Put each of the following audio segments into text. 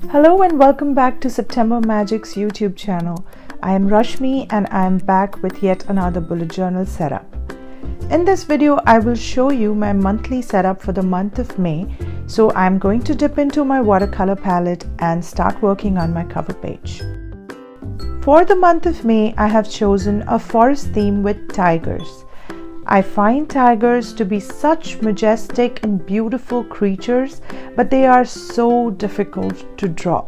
Hello and welcome back to September Magic's YouTube channel. I am Rashmi and I am back with yet another bullet journal setup. In this video, I will show you my monthly setup for the month of May. So I'm going to dip into my watercolor palette and start working on my cover page. For the month of May, I have chosen a forest theme with tigers. I find tigers to be such majestic and beautiful creatures, but they are so difficult to draw.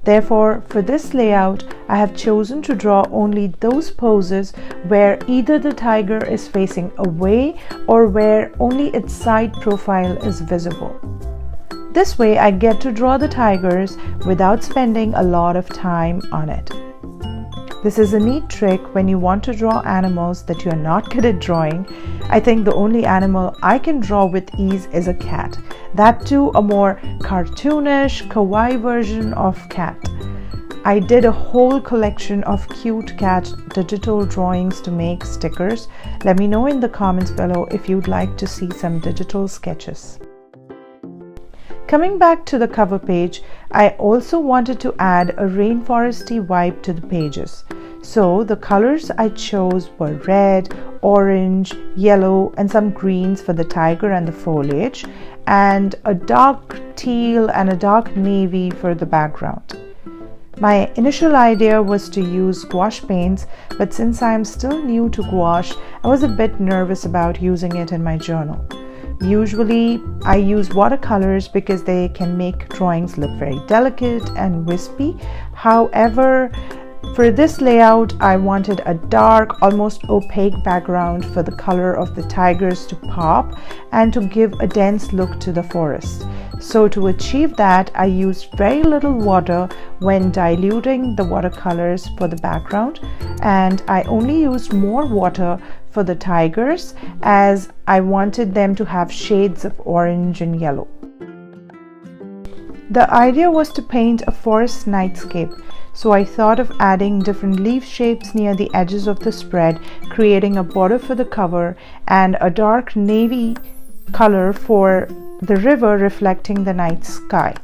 Therefore, for this layout, I have chosen to draw only those poses where either the tiger is facing away or where only its side profile is visible. This way, I get to draw the tigers without spending a lot of time on it. This is a neat trick when you want to draw animals that you are not good at drawing. I think the only animal I can draw with ease is a cat. That too, a more cartoonish, kawaii version of cat. I did a whole collection of cute cat digital drawings to make stickers. Let me know in the comments below if you'd like to see some digital sketches. Coming back to the cover page, I also wanted to add a rainforesty vibe to the pages. So the colors I chose were red, orange, yellow, and some greens for the tiger and the foliage, and a dark teal and a dark navy for the background. My initial idea was to use gouache paints, but since I am still new to gouache, I was a bit nervous about using it in my journal. Usually, I use watercolors because they can make drawings look very delicate and wispy. However, for this layout, I wanted a dark, almost opaque background for the color of the tigers to pop and to give a dense look to the forest. So to achieve that, I used very little water when diluting the watercolors for the background, and I only used more water for the tigers as I wanted them to have shades of orange and yellow. The idea was to paint a forest nightscape, so I thought of adding different leaf shapes near the edges of the spread, creating a border for the cover and a dark navy color for the river reflecting the night sky.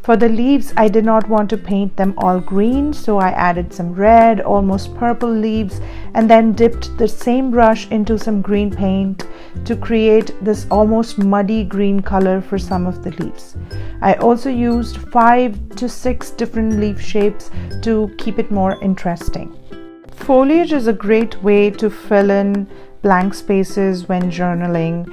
For the leaves, I did not want to paint them all green, so I added some red, almost purple leaves, and then dipped the same brush into some green paint to create this almost muddy green color for some of the leaves. I also used 5 to 6 different leaf shapes to keep it more interesting. Foliage is a great way to fill in blank spaces when journaling.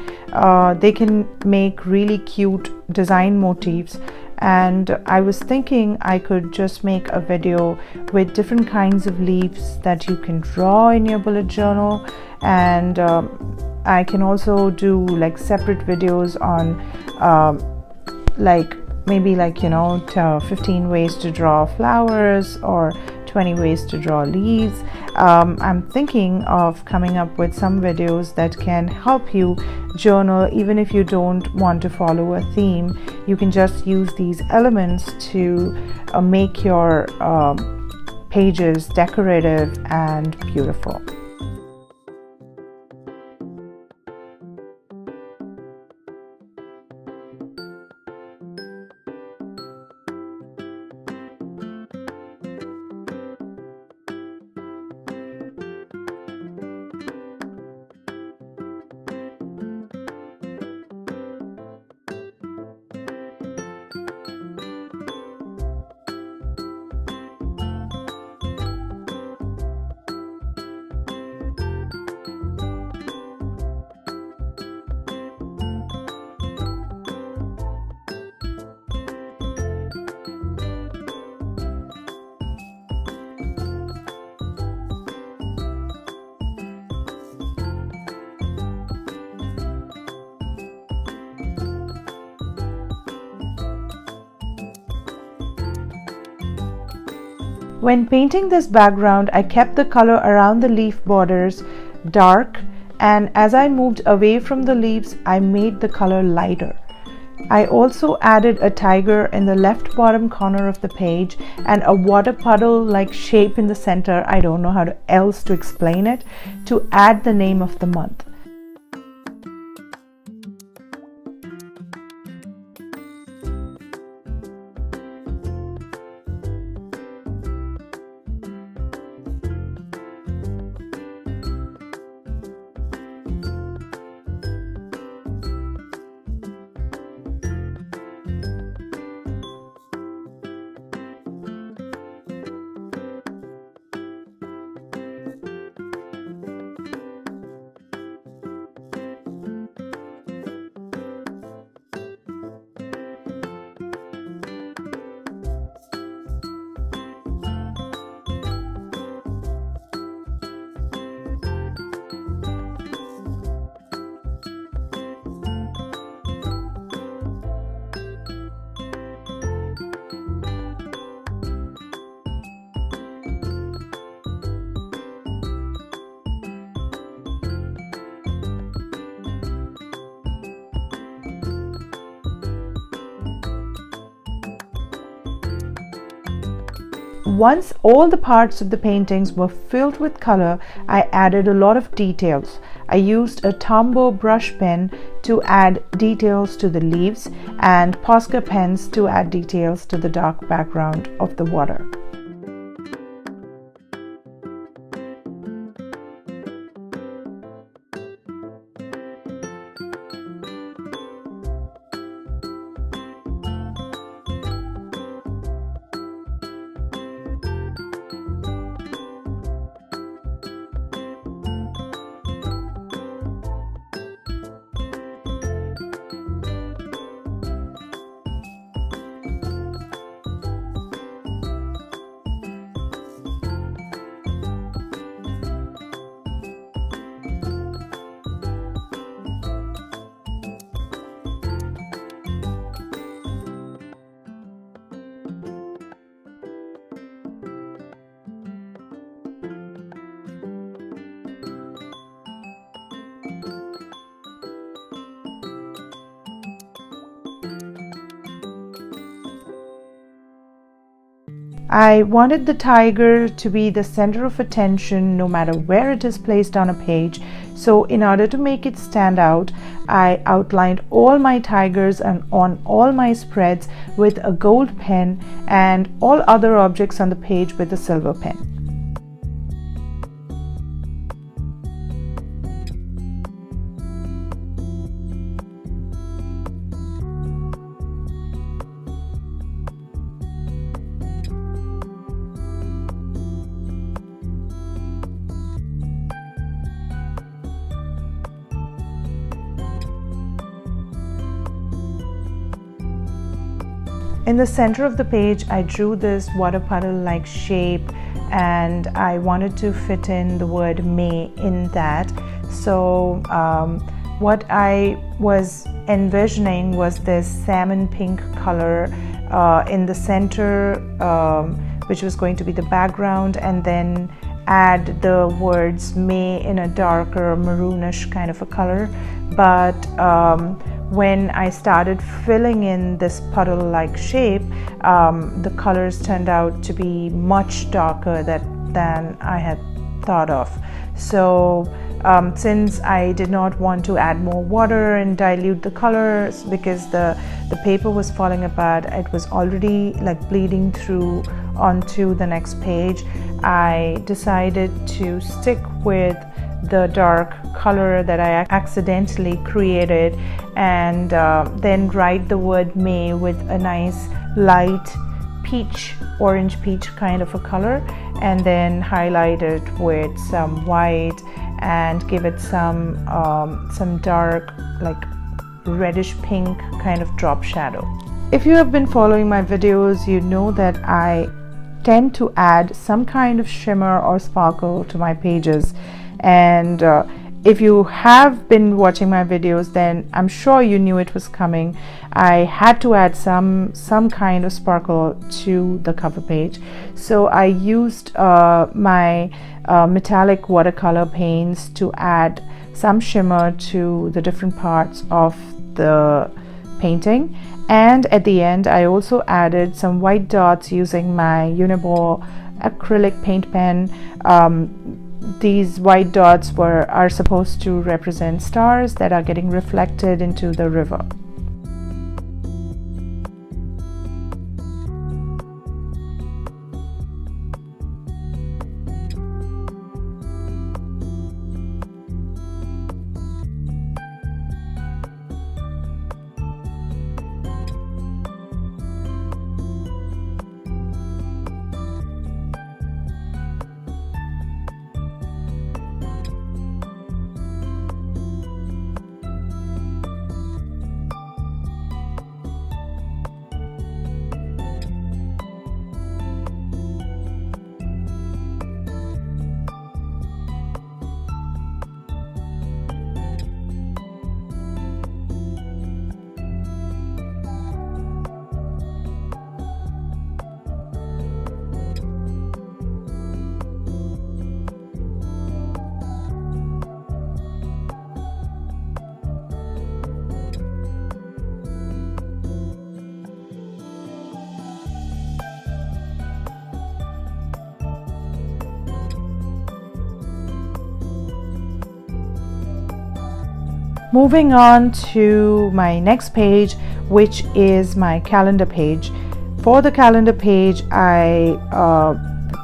They can make really cute design motifs. And I was thinking I could just make a video with different kinds of leaves that you can draw in your bullet journal, and I can also do like separate videos on maybe 15 ways to draw flowers or 20 ways to draw leaves. I'm thinking of coming up with some videos that can help you journal even if you don't want to follow a theme. You can just use these elements to make your pages decorative and beautiful. When painting this background, I kept the color around the leaf borders dark, and as I moved away from the leaves, I made the color lighter. I also added a tiger in the left bottom corner of the page and a water puddle like shape in the center. I don't know how else to explain it, to add the name of the month. once all the parts of the paintings were filled with color, I added a lot of details. I used a Tombow brush pen to add details to the leaves and Posca pens to add details to the dark background of the water. I wanted the tiger to be the center of attention no matter where it is placed on a page. So in order to make it stand out, I outlined all my tigers and on all my spreads with a gold pen and all other objects on the page with a silver pen. In the center of the page, I drew this water puddle-like shape and I wanted to fit in the word May in that. So what I was envisioning was this salmon pink color in the center, which was going to be the background, and then add the words May in a darker maroonish kind of a color. But when I started filling in this puddle-like shape, the colors turned out to be much darker than I had thought of. So since I did not want to add more water and dilute the colors because the paper was falling apart, it was already like bleeding through onto the next page, I decided to stick with the dark color that I accidentally created and then write the word May with a nice light peach, orange peach kind of a color, and then highlight it with some white and give it some dark like reddish pink kind of drop shadow. If you have been following my videos, you know that I tend to add some kind of shimmer or sparkle to my pages, and if you have been watching my videos, then I'm sure you knew it was coming. I had to add some kind of sparkle to the cover page, so I used my metallic watercolor paints to add some shimmer to the different parts of the painting. And at the end, I also added some white dots using my Uniball acrylic paint pen. These white dots are supposed to represent stars that are getting reflected into the river. Moving on to my next page, which is my calendar page. For the calendar page, I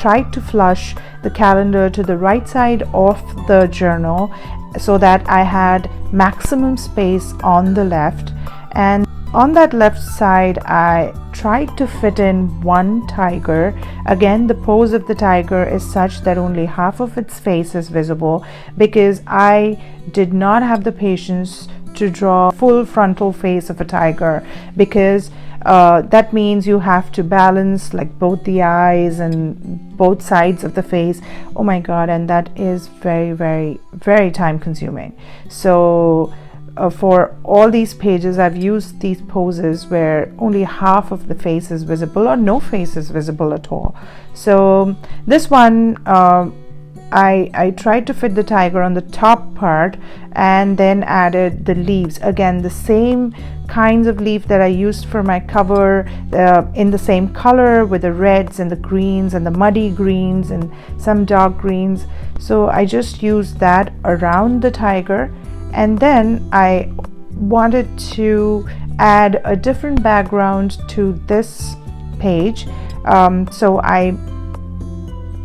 tried to flush the calendar to the right side of the journal so that I had maximum space on the left, and on that left side I tried to fit in one tiger. Again, the pose of the tiger is such that only half of its face is visible, because I did not have the patience to draw full frontal face of a tiger, because that means you have to balance like both the eyes and both sides of the face. Oh my god, and that is very, very, very time consuming. So for all these pages I've used these poses where only half of the face is visible or no face is visible at all. So this one I tried to fit the tiger on the top part and then added the leaves. Again, the same kinds of leaf that I used for my cover, in the same color with the reds and the greens and the muddy greens and some dark greens. So I just used that around the tiger, and then I wanted to add a different background to this page. So I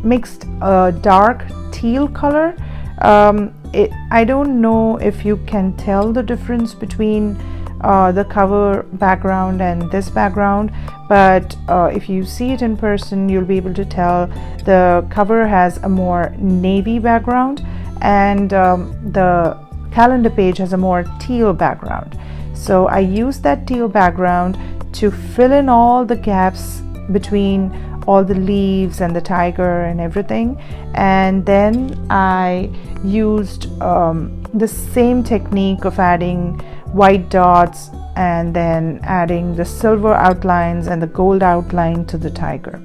mixed a dark teal color. I don't know if you can tell the difference between the cover background and this background, but if you see it in person you'll be able to tell the cover has a more navy background and the calendar page has a more teal background. So I used that teal background to fill in all the gaps between all the leaves and the tiger and everything, and then I used the same technique of adding white dots and then adding the silver outlines and the gold outline to the tiger.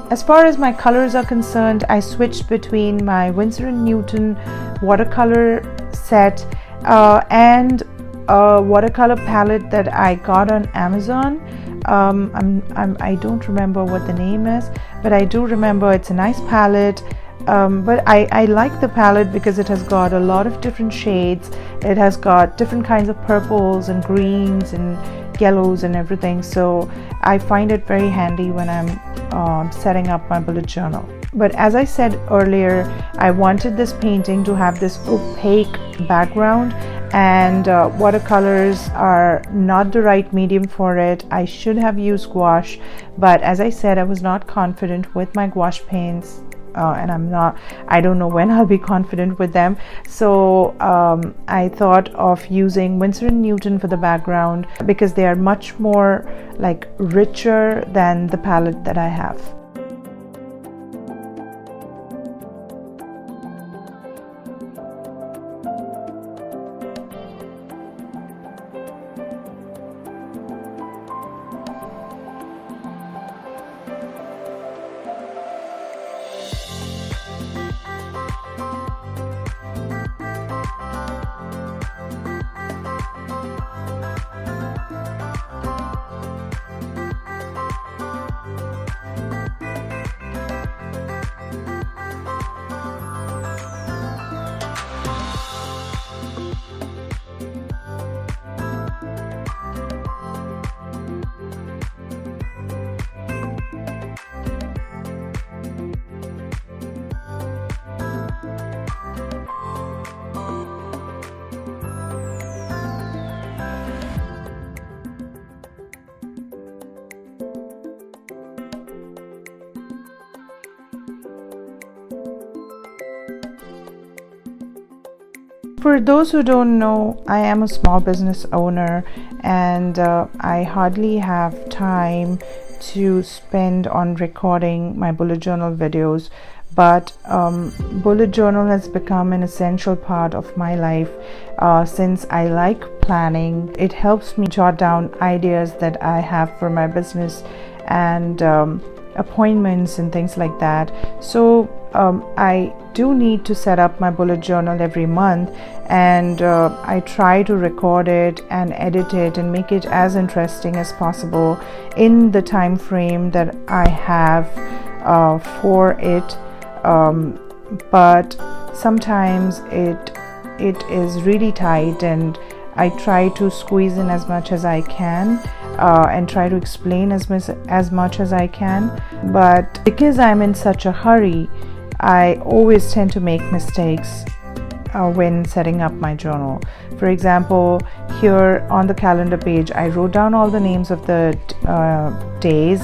As far as my colors are concerned, I switched between my Winsor & Newton watercolor set and a watercolor palette that I got on Amazon. I don't remember what the name is, but I do remember it's a nice palette. But I like the palette because it has got a lot of different shades. It has got different kinds of purples and greens and yellows and everything, so I find it very handy when I'm setting up my bullet journal. But as I said earlier, I wanted this painting to have this opaque background, and watercolors are not the right medium for it. I should have used gouache, but as I said, I was not confident with my gouache paints. And I don't know when I'll be confident with them. So I thought of using Winsor & Newton for the background because they are much more like richer than the palette that I have. For those who don't know, I am a small business owner, and I hardly have time to spend on recording my bullet journal videos, but bullet journal has become an essential part of my life since I like planning. It helps me jot down ideas that I have for my business and appointments and things like that. So I do need to set up my bullet journal every month, and I try to record it and edit it and make it as interesting as possible in the time frame that I have for it. But sometimes it is really tight, and I try to squeeze in as much as I can and try to explain as much as I can. But because I'm in such a hurry, I always tend to make mistakes when setting up my journal. For example, here on the calendar page, I wrote down all the names of the days,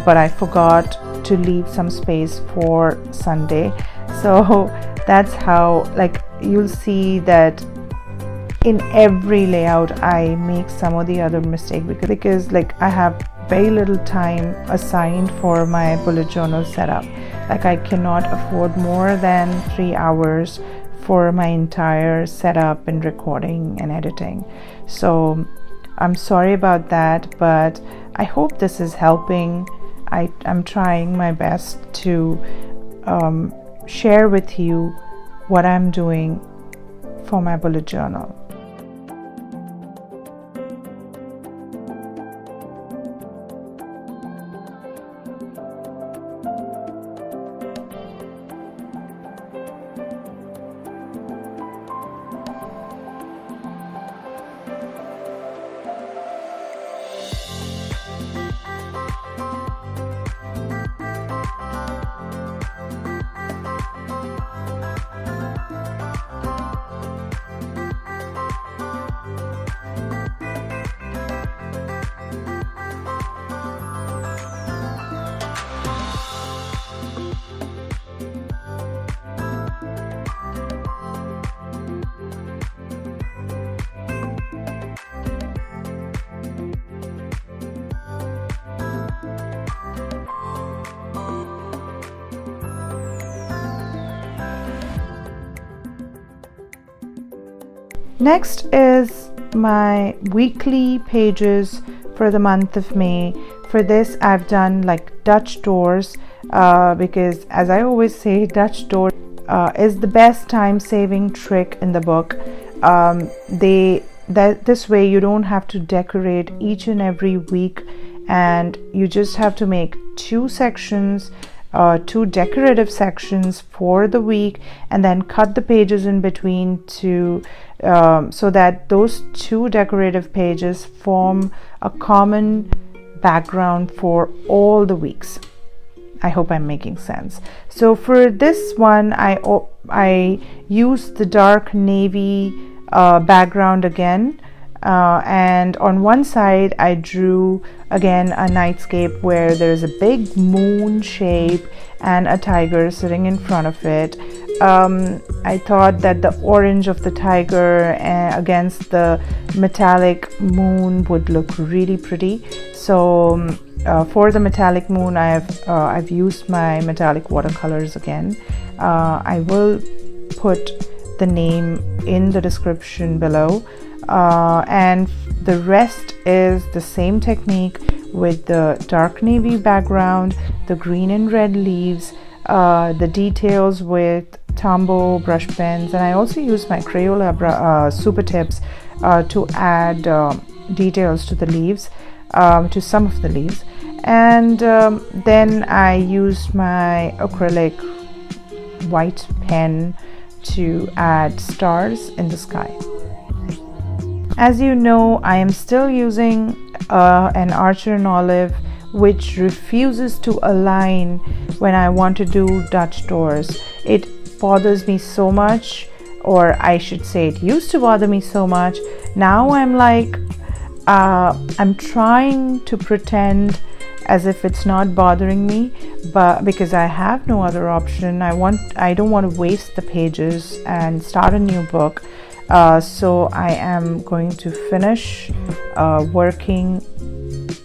but I forgot to leave some space for Sunday. So that's how, like, you'll see that in every layout I make some of the other mistake because like I have very little time assigned for my bullet journal setup. Like, I cannot afford more than 3 hours for my entire setup and recording and editing. So I'm sorry about that, but I hope this is helping. I'm trying my best to share with you what I'm doing for my bullet journal. Next is my weekly pages for the month of May. For this, I've done like Dutch doors because, as I always say, Dutch door is the best time-saving trick in the book. This way you don't have to decorate each and every week, and you just have to make 2 sections, 2 decorative sections for the week, and then cut the pages in between to so that those 2 decorative pages form a common background for all the weeks. I hope I'm making sense. So for this one, I used the dark navy background again, and on one side I drew again a nightscape where there's a big moon shape and a tiger sitting in front of it. I thought that the orange of the tiger against the metallic moon would look really pretty. So for the metallic moon, I've used my metallic watercolors again. I will put the name in the description below, and the rest is the same technique with the dark navy background, the green and red leaves, the details with Tombow brush pens, and I also use my Crayola super tips to add details to the leaves, to some of the leaves. And then I used my acrylic white pen to add stars in the sky. As you know, I am still using an Archer and Olive, which refuses to align when I want to do Dutch doors. It bothers me so much, or I should say it used to bother me so much. Now I'm like, I'm trying to pretend as if it's not bothering me, but because I have no other option, I don't want to waste the pages and start a new book. So I am going to finish working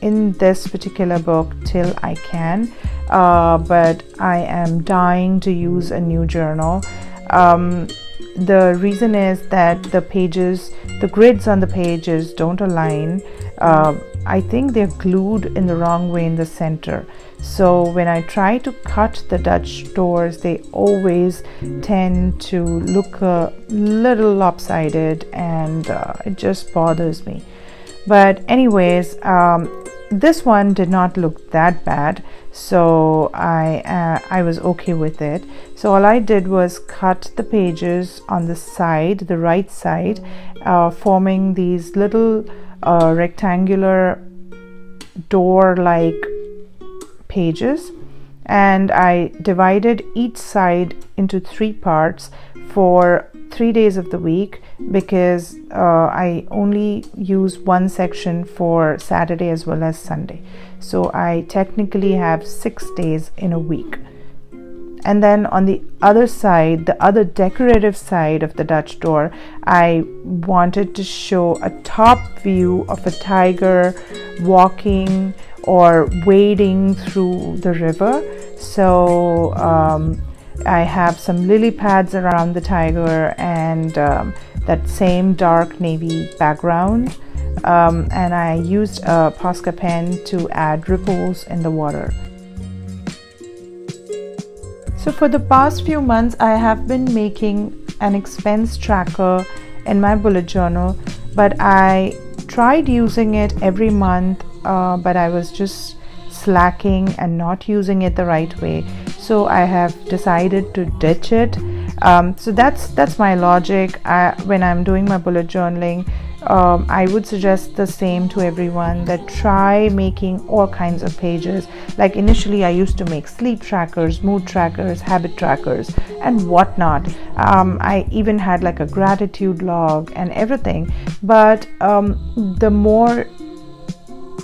in this particular book till I can, but I am dying to use a new journal. The reason is that the grids on the pages don't align. I think they're glued in the wrong way in the center. So when I try to cut the Dutch doors, they always tend to look a little lopsided, and it just bothers me. But anyways, this one did not look that bad, so I was okay with it. So all I did was cut the pages on the side, the right side, forming these little rectangular door-like pages, and I divided each side into 3 parts for 3 days of the week, because I only use one section for Saturday as well as Sunday. So I technically have 6 days in a week. And then on the other side, the other decorative side of the Dutch door, I wanted to show a top view of a tiger walking or wading through the river. So I have some lily pads around the tiger, and that same dark navy background, and I used a Posca pen to add ripples in the water. So for the past few months, I have been making an expense tracker in my bullet journal, but I tried using it every month, but I was just slacking and not using it the right way. So I have decided to ditch it. So that's my logic. When I'm doing my bullet journaling, I would suggest the same to everyone, that try making all kinds of pages. Like initially I used to make sleep trackers, mood trackers, habit trackers, and whatnot. I even had like a gratitude log and everything. But the more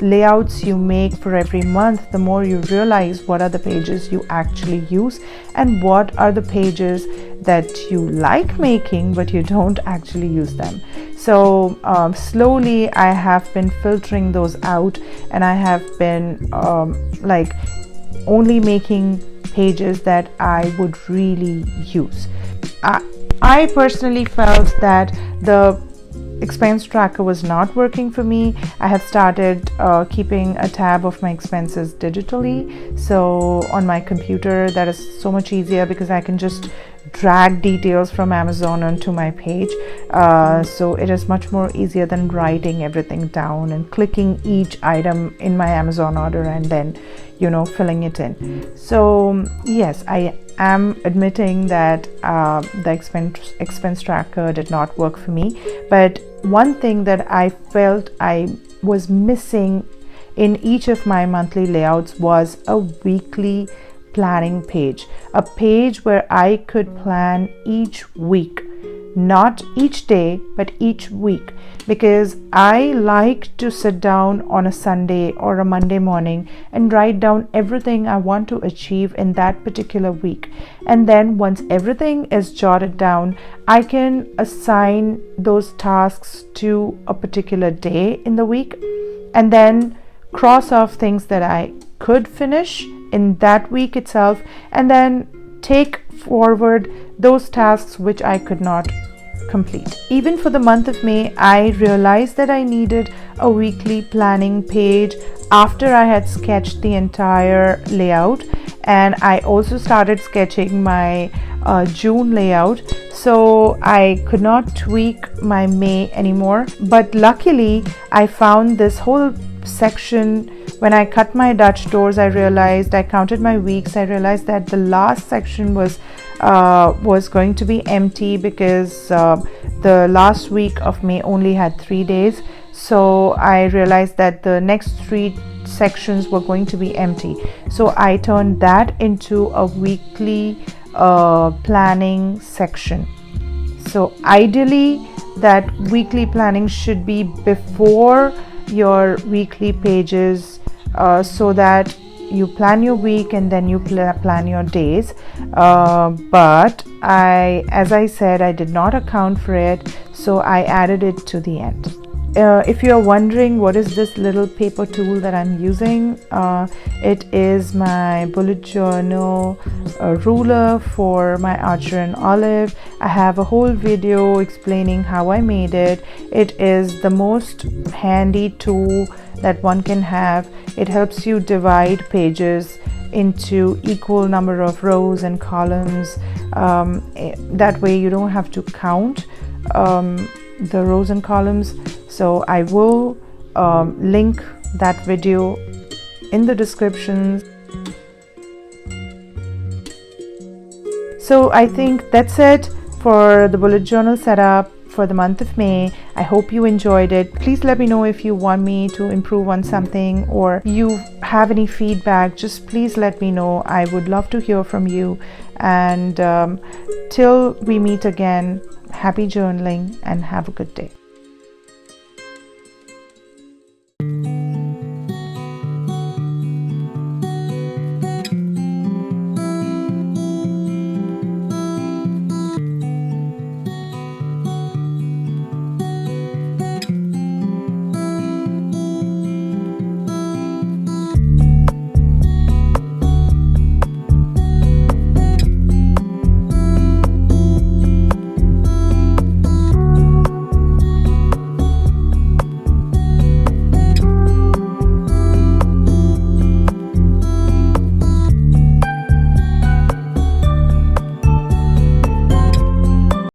layouts you make for every month, the more you realize what are the pages you actually use and what are the pages that you like making but you don't actually use them. So slowly I have been filtering those out, and I have been like only making pages that I would really use. I personally felt that the expense tracker was not working for me. I have started keeping a tab of my expenses digitally. So on my computer, that is so much easier because I can just drag details from Amazon onto my page. So it is much more easier than writing everything down and clicking each item in my Amazon order and then, filling it in. So yes, I am admitting that the expense tracker did not work for me. But one thing that I felt I was missing in each of my monthly layouts was a weekly planning page, a page where I could plan each week, not each day but each week, because I like to sit down on a Sunday or a Monday morning and write down everything I want to achieve in that particular week. And then once everything is jotted down, I can assign those tasks to a particular day in the week and then cross off things that I could finish in that week itself, and then take forward those tasks which I could not complete. Even for the month of May, I realized that I needed a weekly planning page after I had sketched the entire layout, and I also started sketching my June layout, so I could not tweak my May anymore. But luckily I found this whole section. When I cut my Dutch doors, I counted my weeks. I realized that the last section was going to be empty because the last week of May only had 3 days. So I realized that the next 3 sections were going to be empty. So I turned that into a weekly planning section. So ideally, that weekly planning should be before your weekly pages, so that you plan your week and then you plan your days. But as I said, I did not account for it. so I added it to the end. If you're wondering what is this little paper tool that I'm using, it is my bullet journal ruler for my Archer and Olive. I have a whole video explaining how I made it. It is the most handy tool that one can have. It helps you divide pages into equal number of rows and columns. That way you don't have to count the rows and columns. So I will link that video in the description. So I think that's it for the bullet journal setup for the month of May. I hope you enjoyed it. Please let me know if you want me to improve on something or you have any feedback. Just please let me know. I would love to hear from you. And till we meet again, happy journaling and have a good day.